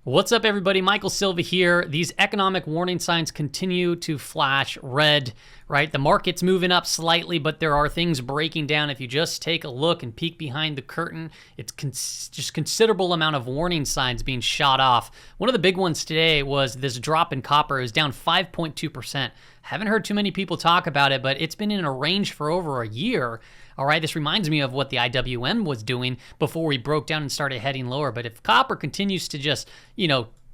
What's up, everybody? Michael Silva here. These economic warning signs continue to flash red, right? The market's moving up slightly, but there are things breaking down. If you just take a look and peek behind the curtain, it's just considerable amount of warning signs being shot off. One of the big ones today was this drop in copper. It was down 5.2%. Haven't heard too many people talk about it, but it's been in a range for over a year. All right, this reminds me of what the IWM was doing before we broke down and started heading lower. But if copper continues to just,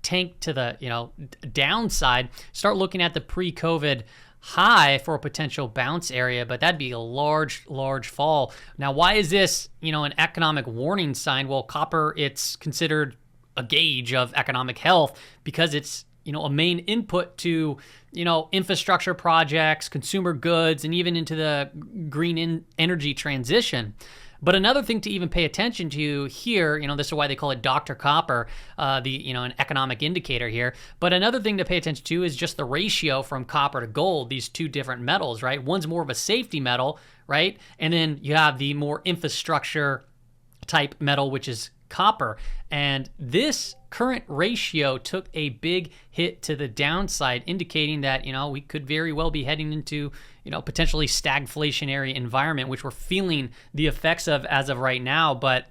tank to the, downside, start looking at the pre-COVID high for a potential bounce area, but that'd be a large fall. Now, why is this, an economic warning sign? Well, copper, it's considered a gauge of economic health because it's a main input to, infrastructure projects, consumer goods, and even into the green energy transition. But another thing to even pay attention to here, this is why they call it Dr. Copper, an economic indicator here. But another thing to pay attention to is just the ratio from copper to gold, these two different metals, right? One's more of a safety metal, right? And then you have the more infrastructure type metal, which is copper. And this current ratio took a big hit to the downside, indicating that, we could very well be heading into, potentially stagflationary environment, which we're feeling the effects of as of right now. But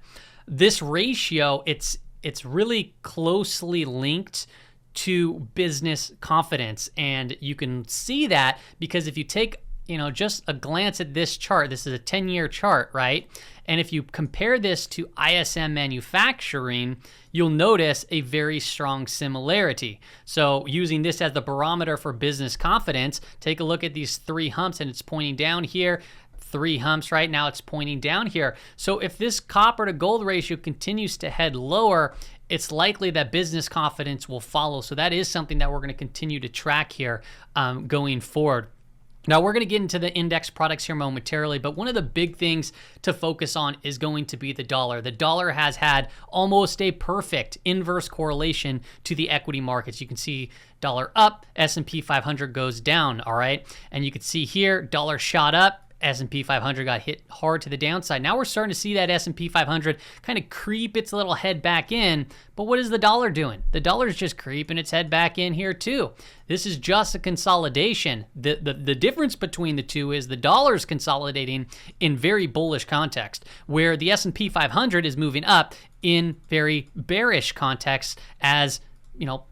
this ratio, it's really closely linked to business confidence. And you can see that because if you take just a glance at this chart, this is a 10-year chart, right? And if you compare this to ISM manufacturing, you'll notice a very strong similarity. So using this as the barometer for business confidence, take a look at these three humps and it's pointing down here. Three humps right now, it's pointing down here. So if this copper to gold ratio continues to head lower, it's likely that business confidence will follow. So that is something that we're going to continue to track here going forward. Now, we're going to get into the index products here momentarily, but one of the big things to focus on is going to be the dollar. The dollar has had almost a perfect inverse correlation to the equity markets. You can see dollar up, S&P 500 goes down, all right? And you can see here, dollar shot up, S&P 500 got hit hard to the downside. Now we're starting to see that S&P 500 kind of creep its little head back in. But what is the dollar doing? The dollar's just creeping its head back in here too. This is just a consolidation. The difference between the two is the dollar's consolidating in very bullish context, where the S&P 500 is moving up in very bearish context, as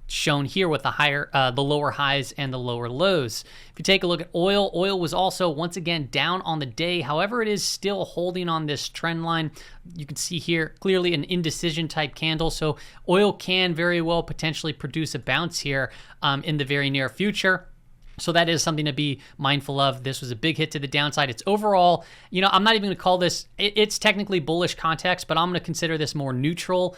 shown here with the lower highs and the lower lows. If you take a look at oil was also once again down on the day. However, it is still holding on this trend line. You can see here clearly an indecision type candle. So oil can very well potentially produce a bounce here in the very near future. So that is something to be mindful of. This was a big hit to the downside. It's overall, I'm not even going to call this, it's technically bullish context, but I'm going to consider this more neutral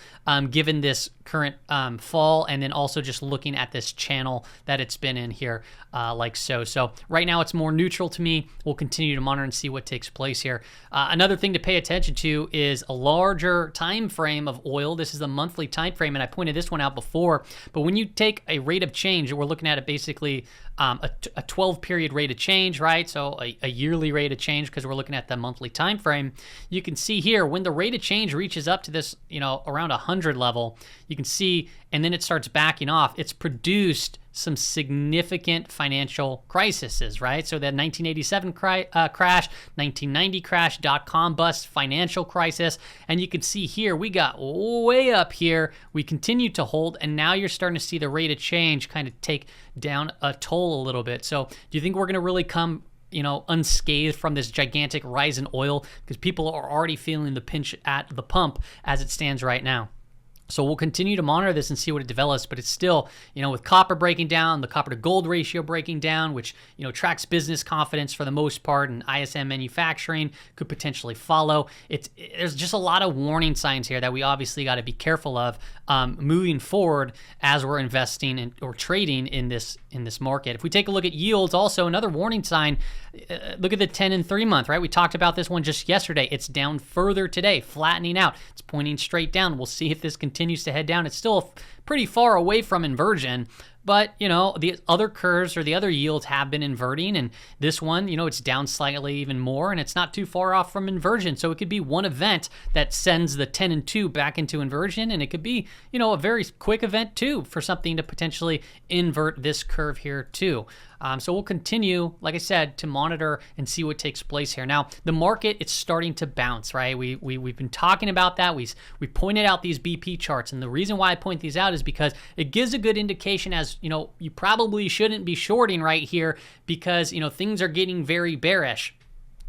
given this current fall, and then also just looking at this channel that it's been in here like so. So right now it's more neutral to me. We'll continue to monitor and see what takes place here. Another thing to pay attention to is a larger time frame of oil. This is a monthly time frame, and I pointed this one out before, but when you take a rate of change, we're looking at it basically a 12-period rate of change, right? So a yearly rate of change, because we're looking at the monthly time frame. You can see here when the rate of change reaches up to this, around 100 level, you can see, and then it starts backing off. It's produced some significant financial crises, right? So that 1987 crash, 1990 crash, dot-com bust, financial crisis, and you can see here we got way up here. We continue to hold, and now you're starting to see the rate of change kind of take down a toll a little bit. So do you think we're going to really come unscathed from this gigantic rise in oil? Because people are already feeling the pinch at the pump as it stands right now. So we'll continue to monitor this and see what it develops, but it's still, with copper breaking down, the copper to gold ratio breaking down, which, tracks business confidence for the most part, and ISM manufacturing could potentially follow. There's just a lot of warning signs here that we obviously got to be careful of moving forward as we're investing in, or trading in this market. If we take a look at yields, also another warning sign, look at the 10 and 3 month, right? We talked about this one just yesterday. It's down further today, flattening out. It's pointing straight down. We'll see if this continues to head down. It's still a pretty far away from inversion. But, the other curves or the other yields have been inverting, and this one, it's down slightly even more, and it's not too far off from inversion. So it could be one event that sends the 10 and 2 back into inversion, and it could be, a very quick event too for something to potentially invert this curve here too. So we'll continue, like I said, to monitor and see what takes place here. Now, the market, it's starting to bounce, right? We've been talking about that. We pointed out these BP charts, and the reason why I point these out is because it gives a good indication as, you probably shouldn't be shorting right here because, things are getting very bearish.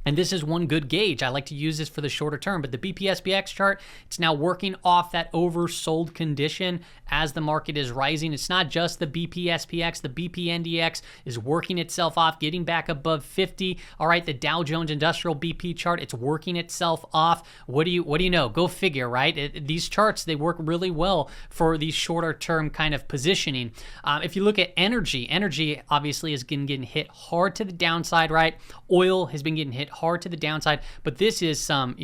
And this is one good gauge. I like to use this for the shorter term, but the BP-SPX chart, it's now working off that oversold condition as the market is rising. It's not just the BP-SPX, the BP-NDX is working itself off, getting back above 50. All right, the Dow Jones Industrial BP chart, it's working itself off. What do you know? Go figure, right? These charts, they work really well for these shorter term kind of positioning. If you look at energy obviously has been getting hit hard to the downside, right? Oil has been getting hit hard to the downside, but this is some,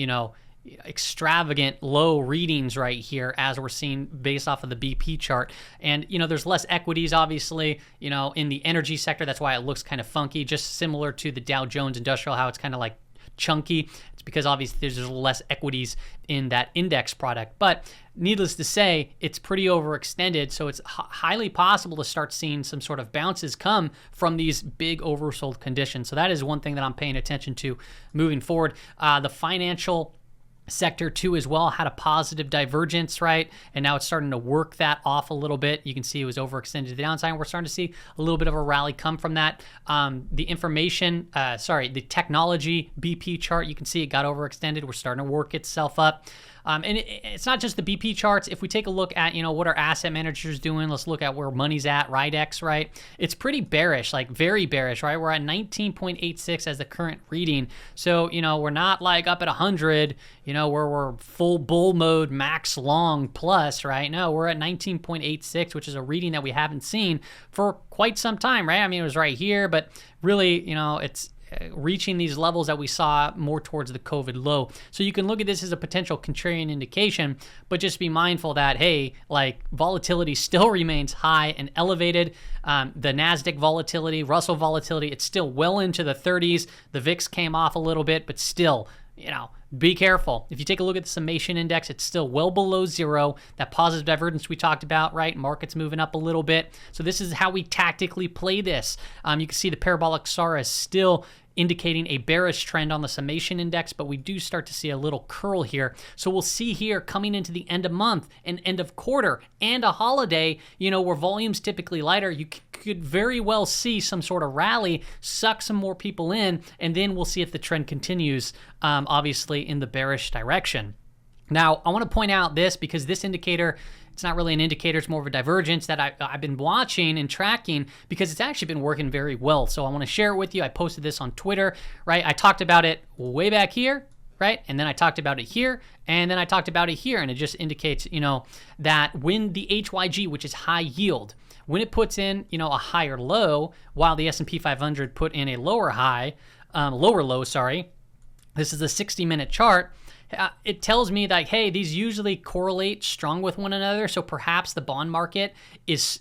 extravagant low readings right here as we're seeing based off of the BP chart. And, there's less equities, obviously, in the energy sector. That's why it looks kind of funky, just similar to the Dow Jones Industrial, how it's kind of like chunky. It's because obviously there's less equities in that index product. But needless to say, it's pretty overextended, so it's highly possible to start seeing some sort of bounces come from these big oversold conditions. So that is one thing that I'm paying attention to moving forward. The financial sector too as well had a positive divergence, right? And now it's starting to work that off a little bit. You can see it was overextended to the downside, and we're starting to see a little bit of a rally come from that. The technology BP chart, you can see it got overextended. We're starting to work itself up. And it's not just the BP charts. If we take a look at, what are asset managers doing? Let's look at where money's at, Ridex, right? It's pretty bearish, like very bearish, right? We're at 19.86 as the current reading. So, we're not like up at 100, where we're full bull mode, max long plus, right? No, we're at 19.86, which is a reading that we haven't seen for quite some time, right? I mean, it was right here, but really, it's reaching these levels that we saw more towards the COVID low. So you can look at this as a potential contrarian indication, but just be mindful that, hey, like volatility still remains high and elevated. The Nasdaq volatility, Russell volatility, it's still well into the 30s. The VIX came off a little bit, but still, be careful. If you take a look at the summation index, it's still well below zero. That positive divergence we talked about, right? Market's moving up a little bit. So this is how we tactically play this. You can see the parabolic SAR is still indicating a bearish trend on the summation index, but we do start to see a little curl here. So we'll see here coming into the end of month and end of quarter and a holiday, where volume's typically lighter, you could very well see some sort of rally, suck some more people in, and then we'll see if the trend continues, obviously in the bearish direction. Now, I want to point out this because this indicator, it's not really an indicator, it's more of a divergence that I've been watching and tracking because it's actually been working very well. So I want to share it with you. I posted this on Twitter, right? I talked about it way back here, right? And then I talked about it here, and then I talked about it here, and it just indicates, that when the HYG, which is high yield, when it puts in, a higher low, while the S&P 500 put in a lower low, this is a 60-minute chart. It tells me that, hey, these usually correlate strong with one another. So perhaps the bond market is,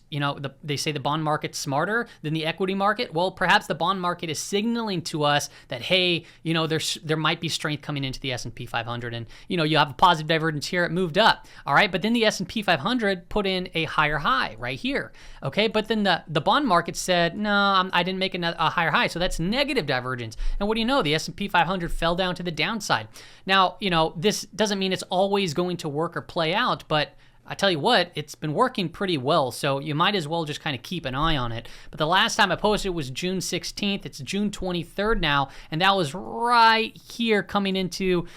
they say the bond market's smarter than the equity market. Well, perhaps the bond market is signaling to us that, hey, there might be strength coming into the S&P 500. And, you have a positive divergence here. It moved up. All right. But then the S&P 500 put in a higher high right here. Okay. But then the bond market said, no, I didn't make a higher high. So that's negative divergence. And what do you know? The S&P 500 fell down to the downside. Now, this doesn't mean it's always going to work or play out, but I tell you what, it's been working pretty well, so you might as well just kind of keep an eye on it. But the last time I posted was June 16th. It's June 23rd now, and that was right here coming into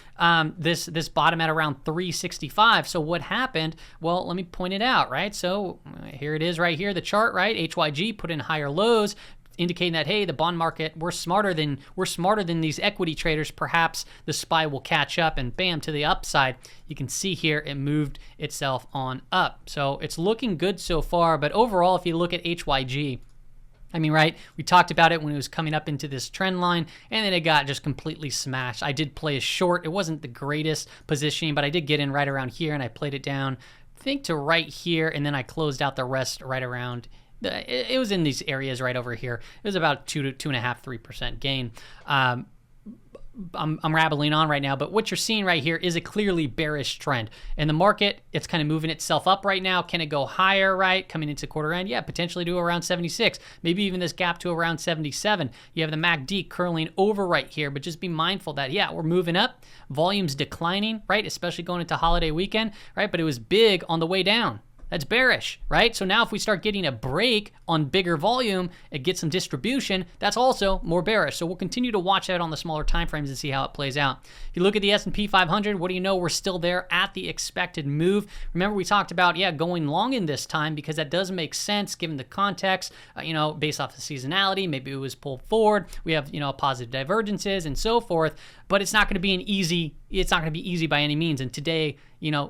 this bottom at around 365. So what happened? Well, let me point it out, right? So here it is right here, the chart, right? HYG put in higher lows, indicating that, hey, the bond market, we're smarter than these equity traders. Perhaps the SPY will catch up, and bam, to the upside. You can see here it moved itself on up. So it's looking good so far. But overall, if you look at HYG, right, we talked about it when it was coming up into this trend line, and then it got just completely smashed. I did play a short. It wasn't the greatest positioning, but I did get in right around here, and I played it down think to right here, and then I closed out the rest right around. It was in these areas right over here. It was about 2 to 2.5%, 3% gain. I'm rambling on right now, but what you're seeing right here is a clearly bearish trend. And the market, it's kind of moving itself up right now. Can it go higher, right? Coming into quarter end? Yeah, potentially to around 76. Maybe even this gap to around 77. You have the MACD curling over right here, but just be mindful that, yeah, we're moving up. Volume's declining, right? Especially going into holiday weekend, right? But it was big on the way down. That's bearish, right? So now if we start getting a break on bigger volume and get some distribution, that's also more bearish. So we'll continue to watch that on the smaller time frames and see how it plays out. If you look at the S&P 500, what do you know? We're still there at the expected move. Remember we talked about, yeah, going long in this time because that does make sense given the context, based off the seasonality. Maybe it was pulled forward. We have, positive divergences and so forth, but it's not going to be it's not going to be easy by any means. And today,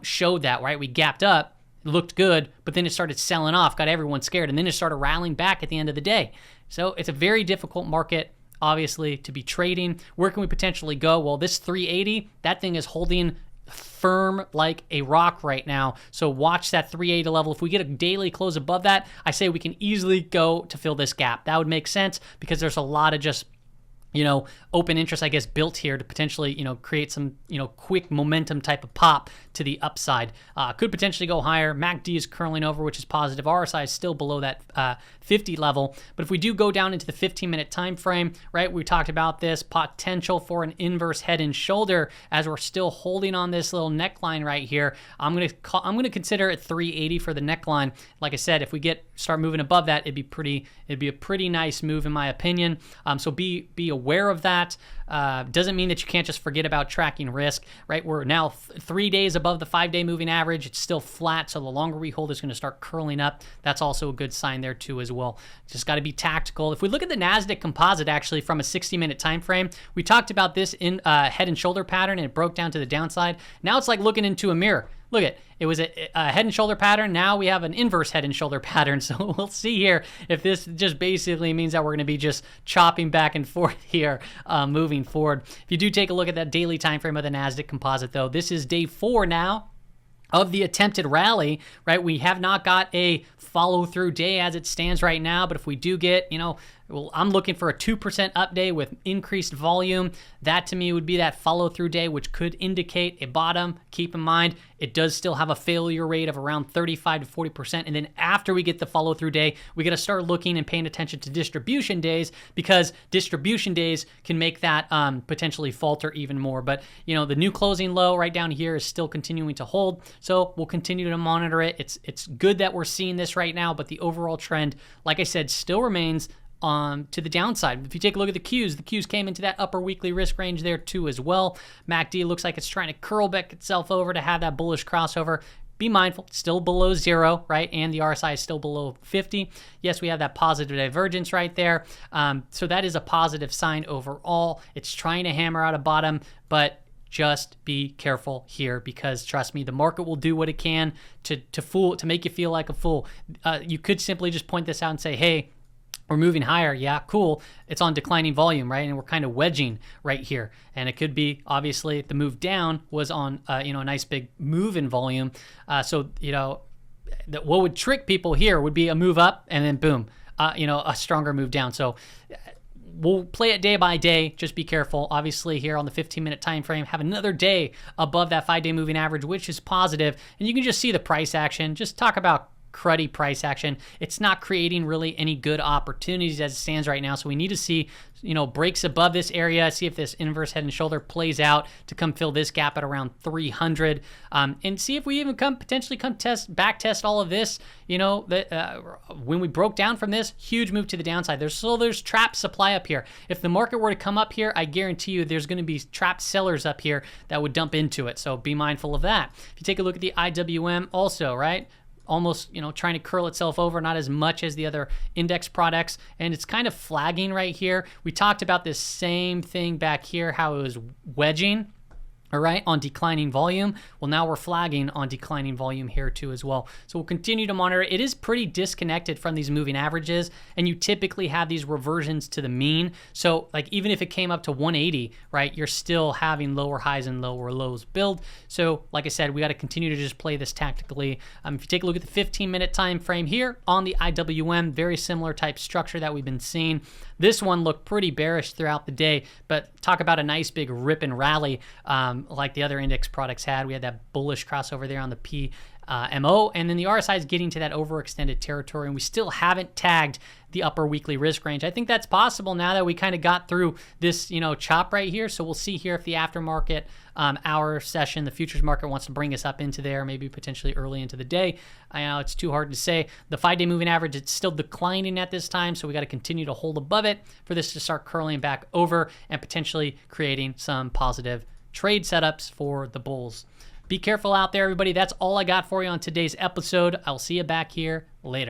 showed that, right? We gapped up. It looked good, but then it started selling off, got everyone scared, and then it started rallying back at the end of the day. So it's a very difficult market, obviously, to be trading. Where can we potentially go? Well, this 380, that thing is holding firm like a rock right now. So watch that 380 level. If we get a daily close above that, I say we can easily go to fill this gap. That would make sense because there's a lot of just open interest, I guess, built here to potentially, create some, quick momentum type of pop to the upside. Could potentially go higher. MACD is curling over, which is positive. RSI is still below that 50 level. But if we do go down into the 15-minute time frame, right, we talked about this potential for an inverse head and shoulder as we're still holding on this little neckline right here. I'm gonna consider it 380 for the neckline. Like I said, if we start moving above that, it'd be a pretty nice move in my opinion. So be aware of that. Doesn't mean that you can't just forget about tracking risk, right? We're now 3 days above the 5-day moving average. It's still flat, so the longer we hold, it's going to start curling up. That's also a good sign there too as well. Just got to be tactical. If we look at the Nasdaq Composite actually from a 60-minute time frame, we talked about this in head and shoulder pattern, and it broke down to the downside. Now it's like looking into a mirror. Look at it was a head and shoulder pattern. Now we have an inverse head and shoulder pattern. So we'll see here if this just basically means that we're going to be just chopping back and forth here moving forward. If you do take a look at that daily time frame of the Nasdaq Composite, though, this is day 4 now of the attempted rally, right? We have not got a follow-through day as it stands right now, but if we do get, well, I'm looking for a 2% up day with increased volume. That to me would be that follow-through day, which could indicate a bottom. Keep in mind, it does still have a failure rate of around 35 to 40%. And then after we get the follow-through day, we got to start looking and paying attention to distribution days because distribution days can make that potentially falter even more. But, the new closing low right down here is still continuing to hold. So we'll continue to monitor it. It's good that we're seeing this right now, but the overall trend, like I said, still remains to the downside. If you take a look at the Qs came into that upper weekly risk range there too as well. MACD looks like it's trying to curl back itself over to have that bullish crossover. Be mindful, it's still below 0, right? And the RSI is still below 50. Yes, we have that positive divergence right there. So that is a positive sign overall. It's trying to hammer out a bottom, but just be careful here because trust me, the market will do what it can to make you feel like a fool. You could simply just point this out and say, hey, we're moving higher. Yeah, cool. It's on declining volume, right? And we're kind of wedging right here. And it could be, obviously, the move down was on, a nice big move in volume. What would trick people here would be a move up and then boom, a stronger move down. So we'll play it day by day. Just be careful. Obviously, here on the 15-minute time frame, have another day above that 5-day moving average, which is positive. And you can just see the price action. Just talk about cruddy price action. It's not creating really any good opportunities as it stands right now. So we need to see, breaks above this area, see if this inverse head and shoulder plays out to come fill this gap at around 300, and see if we even potentially back test all of this. When we broke down from this, huge move to the downside. There's trapped supply up here. If the market were to come up here, I guarantee you there's going to be trapped sellers up here that would dump into it. So be mindful of that. If you take a look at the IWM also, right? Almost, trying to curl itself over, not as much as the other index products. And it's kind of flagging right here. We talked about this same thing back here, how it was wedging. all right, on declining volume. Well, now we're flagging on declining volume here too as well. So we'll continue to monitor. It is pretty disconnected from these moving averages, and you typically have these reversions to the mean. So like even if it came up to 180, right, you're still having lower highs and lower lows build. So like I said, we got to continue to just play this tactically. If you take a look at the 15-minute time frame here on the IWM, very similar type structure that we've been seeing. This one looked pretty bearish throughout the day, but talk about a nice big rip and rally like the other index products had. We had that bullish crossover there on the PMO, and then the RSI is getting to that overextended territory, and we still haven't tagged the upper weekly risk range. I think that's possible now that we kind of got through this, chop right here. So we'll see here if the aftermarket hour session, the futures market wants to bring us up into there, maybe potentially early into the day. I know it's too hard to say. The 5-day moving average, it's still declining at this time, so we got to continue to hold above it for this to start curling back over and potentially creating some positive trade setups for the bulls. Be careful out there, everybody. That's all I got for you on today's episode. I'll see you back here later.